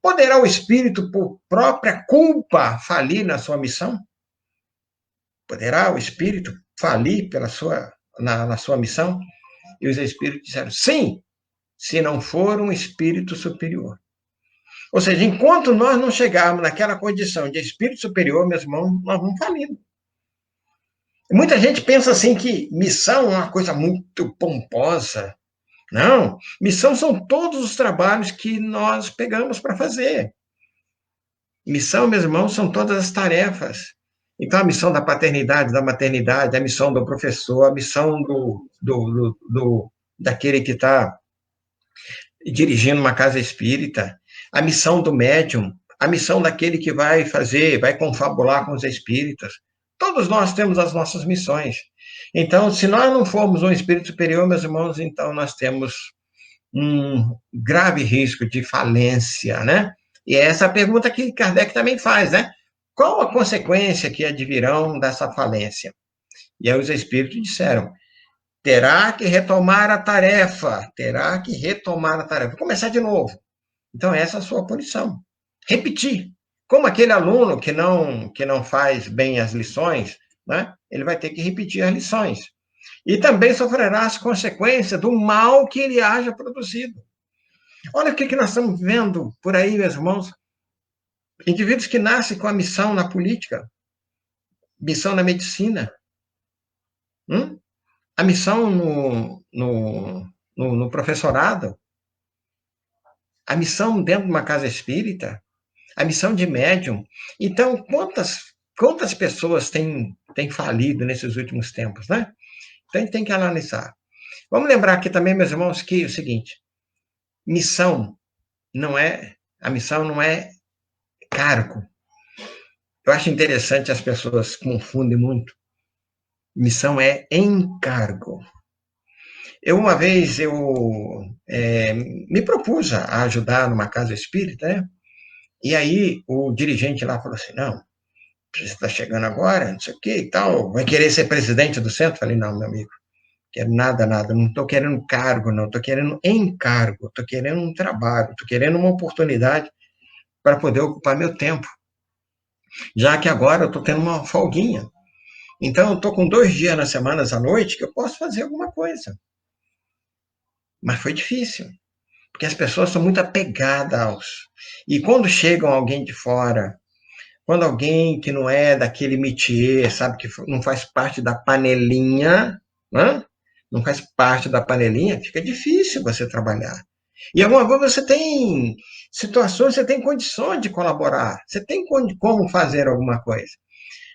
poderá o espírito, por própria culpa, falir na sua missão? Poderá o espírito falir na sua missão? E os espíritos disseram: sim, se não for um espírito superior. Ou seja, enquanto nós não chegarmos naquela condição de espírito superior, meus irmãos, nós vamos falindo. Muita gente pensa assim que missão é uma coisa muito pomposa. Não, missão são todos os trabalhos que nós pegamos para fazer. Missão, meus irmãos, são todas as tarefas. Então, a missão da paternidade, da maternidade, a missão do professor, a missão daquele que está dirigindo uma casa espírita, a missão do médium, a missão daquele que vai confabular com os espíritas. Todos nós temos as nossas missões. Então, se nós não formos um espírito superior, meus irmãos, então nós temos um grave risco de falência, né? E é essa a pergunta que Kardec também faz, né? Qual a consequência que advirão dessa falência? E aí os espíritos disseram: terá que retomar a tarefa, Vou começar de novo. Então, essa é a sua punição. Repetir. Como aquele aluno que não faz bem as lições, né? Ele vai ter que repetir as lições. E também sofrerá as consequências do mal que ele haja produzido. Olha o que nós estamos vendo por aí, meus irmãos. Indivíduos que nascem com a missão na política, missão na medicina, a missão no professorado, a missão dentro de uma casa espírita, a missão de médium. Então, quantas pessoas têm falido nesses últimos tempos, né? Então, a gente tem que analisar. Vamos lembrar aqui também, meus irmãos, que é o seguinte: a missão não é cargo. Eu acho interessante, as pessoas confundem muito. Missão é encargo. Uma vez me propus a ajudar numa casa espírita, né? E aí o dirigente lá falou assim: não, você está chegando agora, não sei o que e tal, vai querer ser presidente do centro? Falei: não, meu amigo, quero nada, não estou querendo cargo, não, estou querendo encargo, estou querendo um trabalho, estou querendo uma oportunidade para poder ocupar meu tempo, já que agora eu estou tendo uma folguinha. Então, eu estou com 2 dias na semana à noite que eu posso fazer alguma coisa. Mas foi difícil, porque as pessoas são muito apegadas E quando chegam alguém de fora, quando alguém que não é daquele métier, sabe, que não faz parte da panelinha, né? Não faz parte da panelinha, fica difícil você trabalhar. E alguma coisa você tem situações, você tem condições de colaborar, você tem como fazer alguma coisa.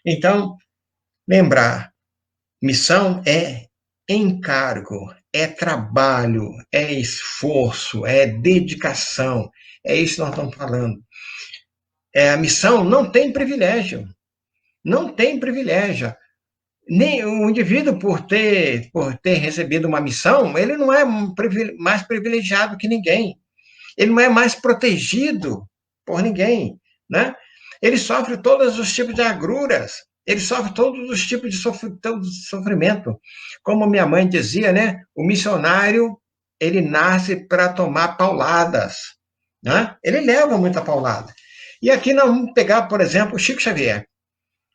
Então, lembrar, missão é encargo, é trabalho, é esforço, é dedicação. É isso que nós estamos falando. A missão não tem privilégio. Não tem privilégio. Nem o indivíduo, por ter recebido uma missão, ele não é mais privilegiado que ninguém. Ele não é mais protegido por ninguém, né? Ele sofre todos os tipos de agruras, ele sofre todos os tipos de sofrimento. Como minha mãe dizia, né? O missionário ele nasce para tomar pauladas, né? Ele leva muita paulada. E aqui nós vamos pegar, por exemplo, o Chico Xavier.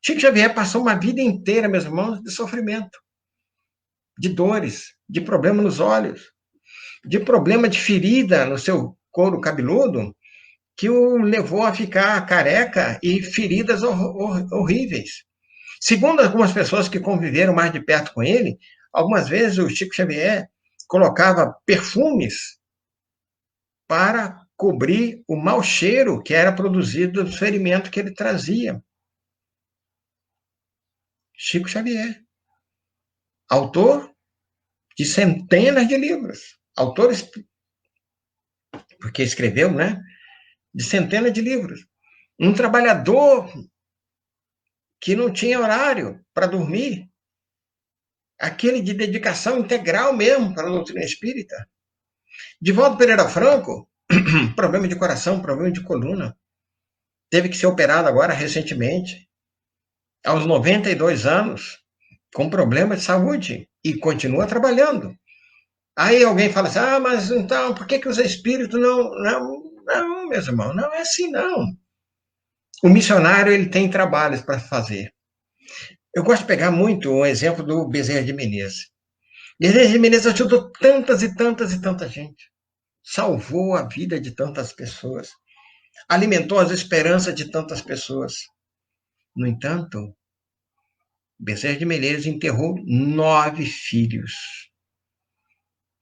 Chico Xavier passou uma vida inteira, meus irmãos, de sofrimento, de dores, de problema nos olhos, de problema de ferida no seu couro cabeludo, que o levou a ficar careca e feridas horríveis. Segundo algumas pessoas que conviveram mais de perto com ele, algumas vezes o Chico Xavier colocava perfumes para cobrir o mau cheiro que era produzido do ferimento que ele trazia. Chico Xavier, autor de centenas de livros, autores, porque escreveu, né, de centenas de livros. Um trabalhador que não tinha horário para dormir, aquele de dedicação integral mesmo para a doutrina espírita. Divaldo Pereira Franco, problema de coração, problema de coluna, teve que ser operado agora recentemente, aos 92 anos, com problema de saúde, e continua trabalhando. Aí alguém fala assim, mas então, por que os espíritos não, meus irmãos, não é assim, não. O missionário, ele tem trabalhos para fazer. Eu gosto de pegar muito o exemplo do Bezerra de Menezes. Bezerra de Menezes ajudou tantas e tantas e tanta gente. Salvou a vida de tantas pessoas. Alimentou as esperanças de tantas pessoas. No entanto, Bezerra de Menezes enterrou 9 filhos.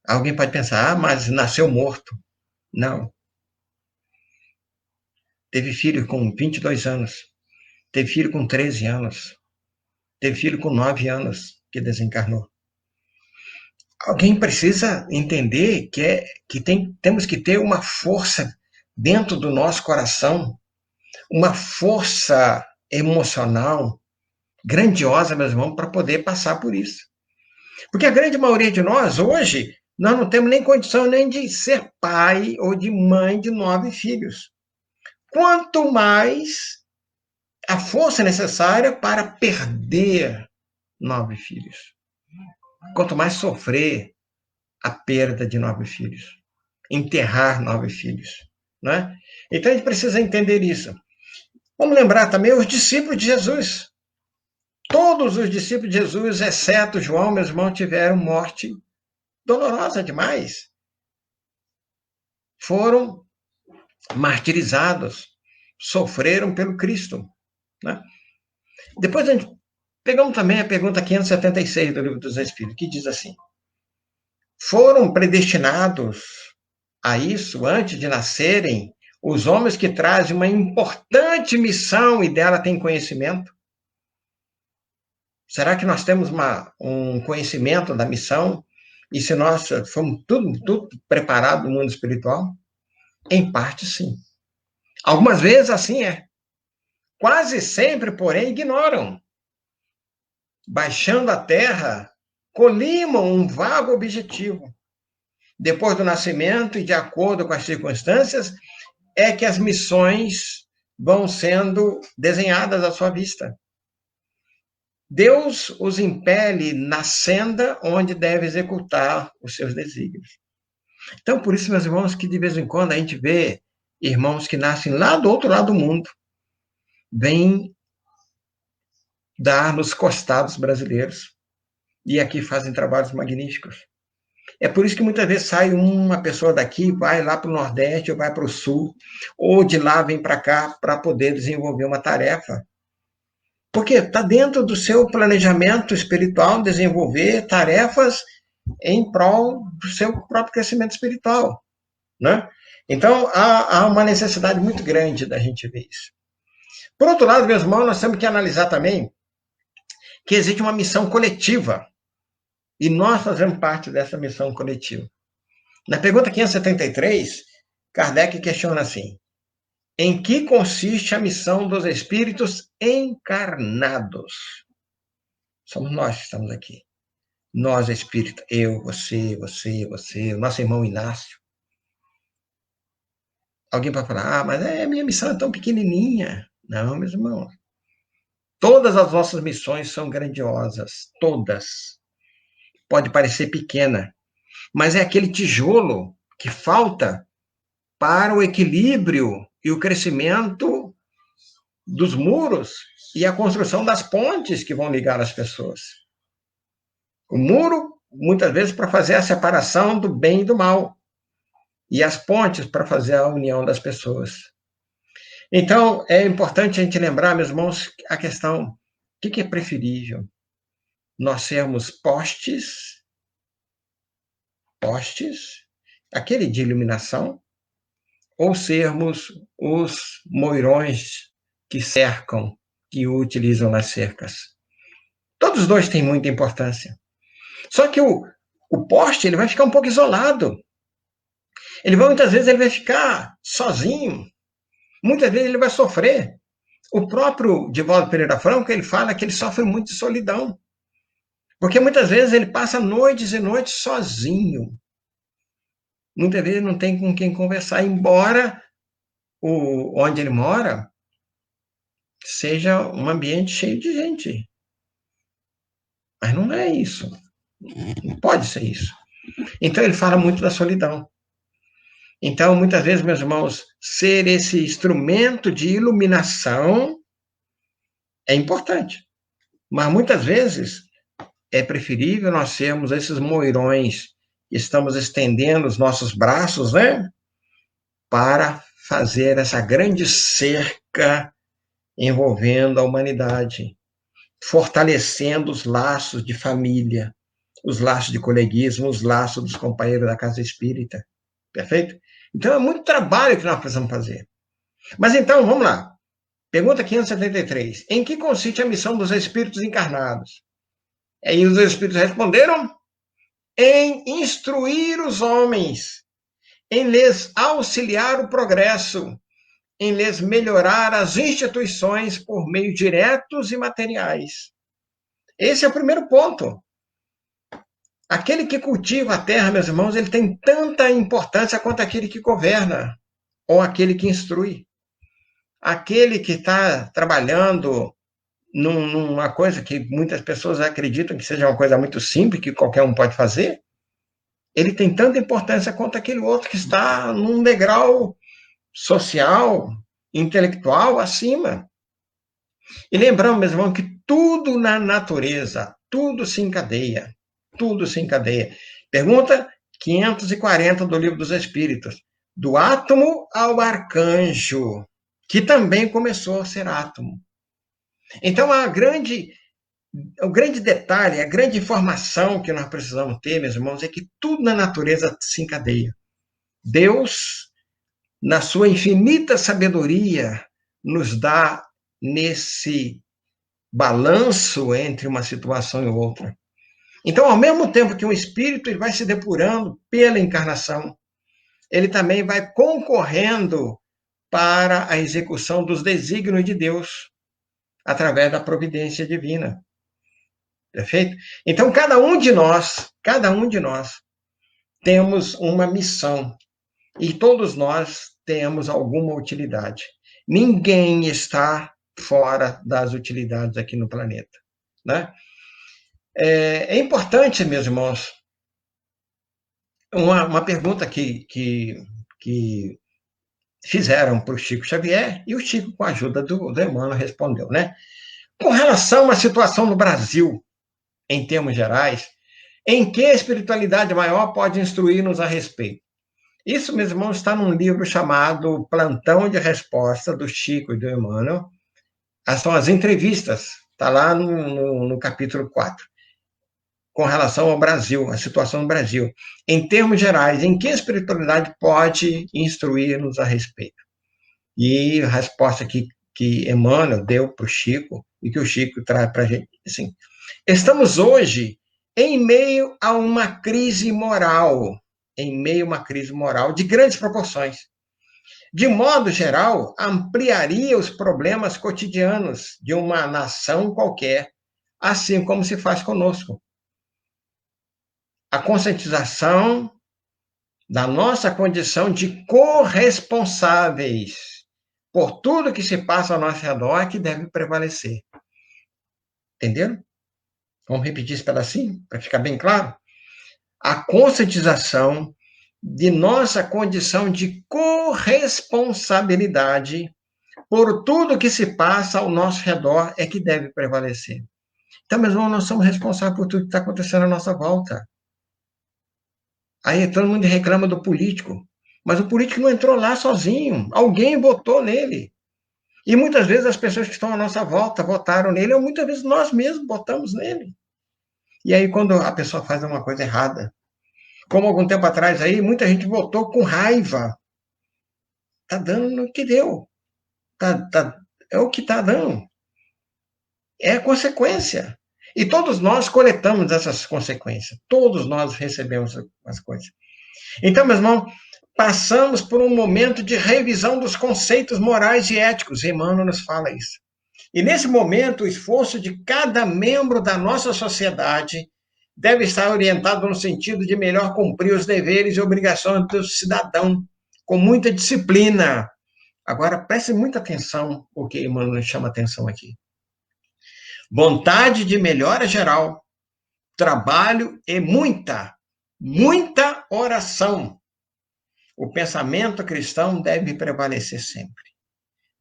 Alguém pode pensar, mas nasceu morto. Não. Teve filho com 22 anos. Teve filho com 13 anos. Teve filho com 9 anos que desencarnou. Alguém precisa entender que temos que ter uma força dentro do nosso coração, uma força emocional grandiosa, meus irmãos, para poder passar por isso. Porque a grande maioria de nós, hoje, nós não temos nem condição nem de ser pai ou de mãe de 9 filhos. Quanto mais a força necessária para perder 9 filhos. Quanto mais sofrer a perda de 9 filhos. Enterrar 9 filhos. Né? Então a gente precisa entender isso. Vamos lembrar também os discípulos de Jesus. Todos os discípulos de Jesus, exceto João, meu irmão, tiveram morte dolorosa demais. Foram martirizados, sofreram pelo Cristo. Né? Depois a gente pegamos também a pergunta 576 do Livro dos Espíritos, que diz assim: foram predestinados a isso antes de nascerem os homens que trazem uma importante missão e dela têm conhecimento? Será que nós temos um conhecimento da missão? E se nós fomos tudo preparado no mundo espiritual? Em parte, sim. Algumas vezes assim é. Quase sempre, porém, ignoram. Baixando a terra, colimam um vago objetivo. Depois do nascimento e de acordo com as circunstâncias, é que as missões vão sendo desenhadas à sua vista. Deus os impele na senda onde deve executar os seus desígnios. Então, por isso, meus irmãos, que de vez em quando a gente vê irmãos que nascem lá do outro lado do mundo, vêm dar nos costados brasileiros e aqui fazem trabalhos magníficos. É por isso que muitas vezes sai uma pessoa daqui, vai lá para o Nordeste, ou vai para o Sul, ou de lá vem para cá para poder desenvolver uma tarefa. Porque está dentro do seu planejamento espiritual desenvolver tarefas em prol do seu próprio crescimento espiritual. Né? Então, há uma necessidade muito grande da gente ver isso. Por outro lado, meus irmãos, nós temos que analisar também que existe uma missão coletiva. E nós fazemos parte dessa missão coletiva. Na pergunta 573, Kardec questiona assim: em que consiste a missão dos espíritos encarnados? Somos nós que estamos aqui. Nós, espírito, eu, você, o nosso irmão Inácio. Alguém pode falar, mas a minha missão é tão pequenininha. Não, meus irmãos. Todas as nossas missões são grandiosas, todas. Pode parecer pequena, mas é aquele tijolo que falta para o equilíbrio e o crescimento dos muros e a construção das pontes que vão ligar as pessoas. O muro, muitas vezes, para fazer a separação do bem e do mal, e as pontes para fazer a união das pessoas. Então, é importante a gente lembrar, meus irmãos, a questão: o que é preferível? Nós sermos postes, aquele de iluminação, ou sermos os moirões que cercam, que utilizam as cercas? Todos os dois têm muita importância. Só que o poste, ele vai ficar um pouco isolado. Muitas vezes ele vai ficar sozinho. Muitas vezes ele vai sofrer. O próprio Divaldo Pereira Franco, ele fala que ele sofre muito de solidão. Porque muitas vezes ele passa noites e noites sozinho. Muitas vezes não tem com quem conversar, embora onde ele mora seja um ambiente cheio de gente. Mas não é isso. Não pode ser isso. Então ele fala muito da solidão. Então, muitas vezes, meus irmãos, ser esse instrumento de iluminação é importante. Mas muitas vezes é preferível nós sermos esses moirões, estamos estendendo os nossos braços, né, para fazer essa grande cerca envolvendo a humanidade, fortalecendo os laços de família, os laços de coleguismo, os laços dos companheiros da casa espírita. Perfeito? Então é muito trabalho que nós precisamos fazer. Mas então, vamos lá. Pergunta 573. Em que consiste a missão dos espíritos encarnados? E os espíritos responderam: em instruir os homens, em lhes auxiliar o progresso, em lhes melhorar as instituições por meios diretos e materiais. Esse é o primeiro ponto. Aquele que cultiva a terra, meus irmãos, ele tem tanta importância quanto aquele que governa, ou aquele que instrui. Aquele que está trabalhando numa coisa que muitas pessoas acreditam que seja uma coisa muito simples, que qualquer um pode fazer, ele tem tanta importância quanto aquele outro que está num degrau social, intelectual acima. E lembramos, meus irmãos, que tudo na natureza, tudo se encadeia. Tudo se encadeia. Pergunta 540 do Livro dos Espíritos. Do átomo ao arcanjo, que também começou a ser átomo. Então, o grande detalhe, a grande informação que nós precisamos ter, meus irmãos, é que tudo na natureza se encadeia. Deus, na sua infinita sabedoria, nos dá nesse balanço entre uma situação e outra. Então, ao mesmo tempo que um espírito ele vai se depurando pela encarnação, ele também vai concorrendo para a execução dos desígnios de Deus, através da providência divina. Perfeito? Então, cada um de nós, temos uma missão. E todos nós temos alguma utilidade. Ninguém está fora das utilidades aqui no planeta, né? É importante, meus irmãos, uma pergunta que fizeram para o Chico Xavier, e o Chico, com a ajuda do Emmanuel, respondeu, né? Com relação à situação no Brasil, em termos gerais, em que a espiritualidade maior pode instruir-nos a respeito? Isso, meus irmãos, está num livro chamado Plantão de Resposta, do Chico e do Emmanuel. São as entrevistas, está lá no capítulo 4. Com relação ao Brasil, a situação no Brasil. Em termos gerais, em que a espiritualidade pode instruir-nos a respeito? E a resposta que Emmanuel deu para o Chico, e que o Chico traz para a gente, assim, estamos hoje em meio a uma crise moral, de grandes proporções. De modo geral, ampliaria os problemas cotidianos de uma nação qualquer, assim como se faz conosco. A conscientização da nossa condição de corresponsáveis por tudo que se passa ao nosso redor é que deve prevalecer. Entenderam? Vamos repetir esse pedacinho, para ficar bem claro? a conscientização de nossa condição de corresponsabilidade por tudo que se passa ao nosso redor é que deve prevalecer. Então, meus irmãos, nós somos responsáveis por tudo que está acontecendo à nossa volta. Aí todo mundo reclama do político, mas o político não entrou lá sozinho, alguém votou nele. E muitas vezes as pessoas que estão à nossa volta votaram nele, ou muitas vezes nós mesmos votamos nele. E aí, quando a pessoa faz uma coisa errada, como algum tempo atrás aí, muita gente votou com raiva. Está dando no que deu. É o que está dando. É a consequência. E todos nós coletamos essas consequências. Todos nós recebemos as coisas. Então, meu irmão, passamos por um momento de revisão dos conceitos morais e éticos. Emmanuel nos fala isso. E nesse momento, o esforço de cada membro da nossa sociedade deve estar orientado no sentido de melhor cumprir os deveres e obrigações do cidadão, com muita disciplina. Agora, preste muita atenção o que Emmanuel chama atenção aqui. Vontade de melhora geral, trabalho e muita oração. O pensamento cristão deve prevalecer sempre.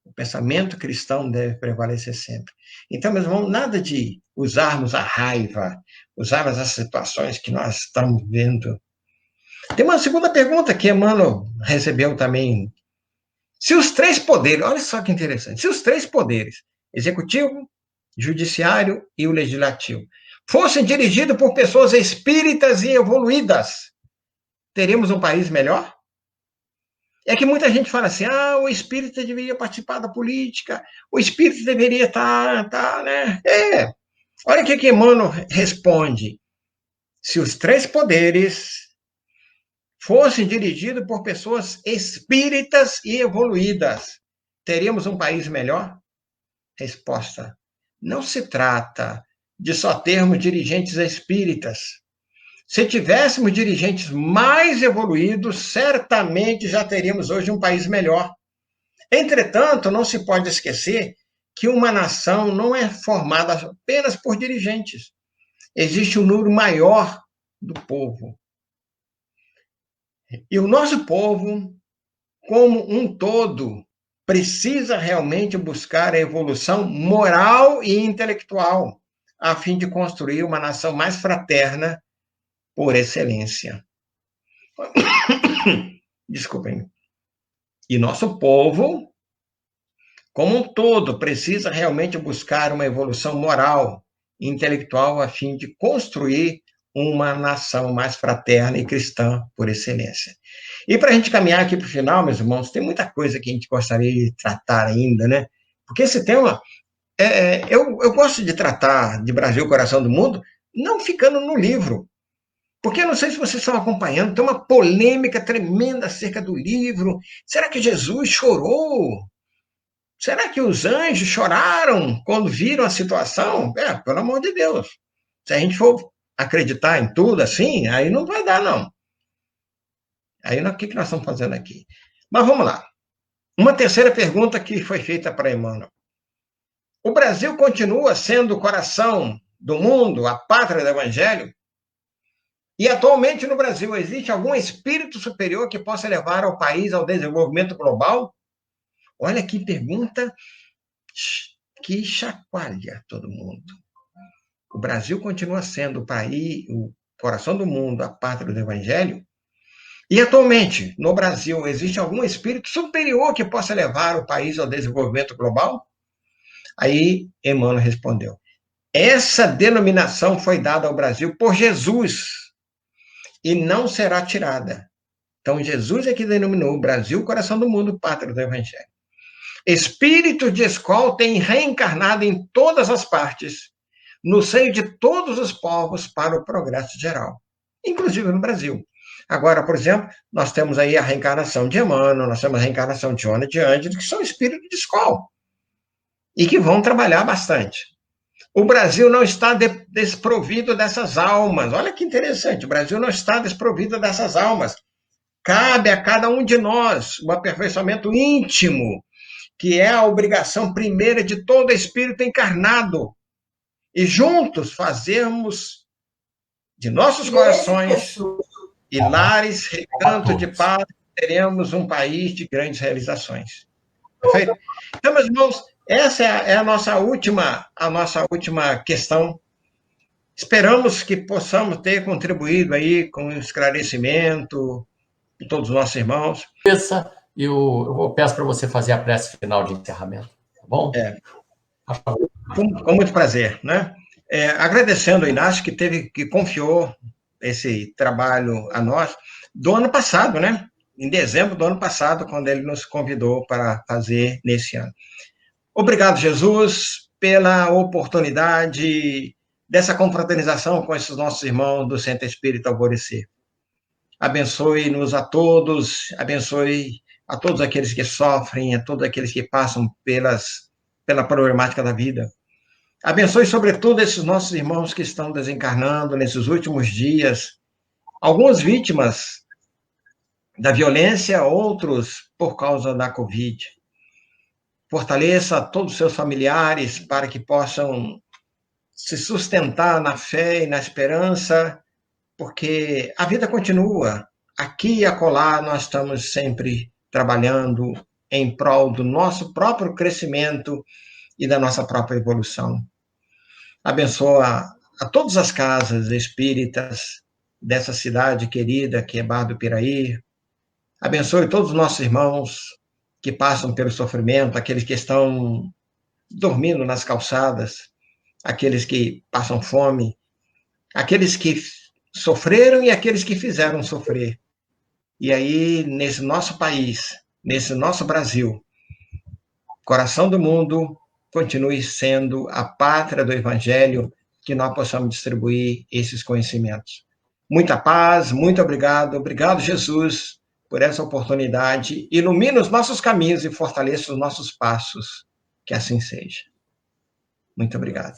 O pensamento cristão deve prevalecer sempre. Então, meus irmãos, nada de usarmos a raiva, usarmos as situações que nós estamos vendo. Tem uma segunda pergunta que Emmanuel recebeu também. Se os três poderes, olha só que interessante, se os três poderes, executivo, judiciário e o legislativo, fossem dirigidos por pessoas espíritas e evoluídas, teríamos um país melhor? É que muita gente fala assim, o espírita deveria participar da política, o espírita deveria estar, né? Olha o que Emmanuel responde. Se os três poderes fossem dirigidos por pessoas espíritas e evoluídas, teríamos um país melhor? Resposta. Não se trata de só termos dirigentes espíritas. Se tivéssemos dirigentes mais evoluídos, certamente já teríamos hoje um país melhor. Entretanto, não se pode esquecer que uma nação não é formada apenas por dirigentes. Existe um número maior do povo. E o nosso povo, como um todo, precisa realmente buscar a evolução moral e intelectual, a fim de construir uma nação mais fraterna por excelência. Desculpem. E nosso povo, como um todo, precisa realmente buscar uma evolução moral e intelectual a fim de construir uma nação mais fraterna e cristã por excelência. E para a gente caminhar aqui para o final, meus irmãos, tem muita coisa que a gente gostaria de tratar ainda, né? Porque esse tema, eu gosto de tratar de Brasil, Coração do Mundo, não ficando no livro. Porque eu não sei se vocês estão acompanhando, tem uma polêmica tremenda acerca do livro. Será que Jesus chorou? Será que os anjos choraram quando viram a situação? Pelo amor de Deus. Se a gente for acreditar em tudo assim, aí não vai dar, não. Aí o que nós estamos fazendo aqui? Mas vamos lá. Uma terceira pergunta que foi feita para Emmanuel. O Brasil continua sendo o coração do mundo, a pátria do Evangelho? E atualmente no Brasil existe algum espírito superior que possa levar o país ao desenvolvimento global? Olha que pergunta que chacoalha todo mundo. O Brasil continua sendo o país, o coração do mundo, a pátria do Evangelho? E atualmente, no Brasil, existe algum espírito superior que possa levar o país ao desenvolvimento global? Aí Emmanuel respondeu: essa denominação foi dada ao Brasil por Jesus e não será tirada. Então, Jesus é que denominou o Brasil coração do mundo, pátria do Evangelho. Espíritos de escola têm reencarnado em todas as partes, no seio de todos os povos, para o progresso geral, inclusive no Brasil. Agora, por exemplo, nós temos aí a reencarnação de Emmanuel, nós temos a reencarnação de Joana de Ângeles, que são espíritos de escola e que vão trabalhar bastante. O Brasil não está desprovido dessas almas. Olha que interessante, o Brasil não está desprovido dessas almas. Cabe a cada um de nós o aperfeiçoamento íntimo, que é a obrigação primeira de todo espírito encarnado. E juntos fazermos de nossos corações e lares recanto de paz, teremos um país de grandes realizações. Perfeito? Então, meus irmãos, essa é a nossa última questão. Esperamos que possamos ter contribuído aí com o esclarecimento de todos os nossos irmãos. Eu peço para você fazer a prece final de encerramento, tá bom? Com muito prazer, né? Agradecendo ao Inácio que confiou esse trabalho a nós do ano passado, né? Em dezembro do ano passado, quando ele nos convidou para fazer nesse ano. Obrigado, Jesus, pela oportunidade dessa confraternização com esses nossos irmãos do Centro Espírita Alvorecer. Abençoe-nos a todos, abençoe a todos aqueles que sofrem, a todos aqueles que passam pela problemática da vida. Abençoe, sobretudo, esses nossos irmãos que estão desencarnando nesses últimos dias, algumas vítimas da violência, outros por causa da Covid. Fortaleça todos os seus familiares para que possam se sustentar na fé e na esperança, porque a vida continua. Aqui e acolá nós estamos sempre trabalhando em prol do nosso próprio crescimento e da nossa própria evolução. Abençoa a todas as casas espíritas dessa cidade querida que é Barra do Piraí. Abençoe todos os nossos irmãos que passam pelo sofrimento, aqueles que estão dormindo nas calçadas, aqueles que passam fome, aqueles que sofreram e aqueles que fizeram sofrer. E aí, nesse nosso país, nesse nosso Brasil, coração do mundo, continue sendo a pátria do Evangelho, que nós possamos distribuir esses conhecimentos. Muita paz, muito obrigado. Obrigado, Jesus, por essa oportunidade. Ilumina os nossos caminhos e fortaleça os nossos passos. Que assim seja. Muito obrigado.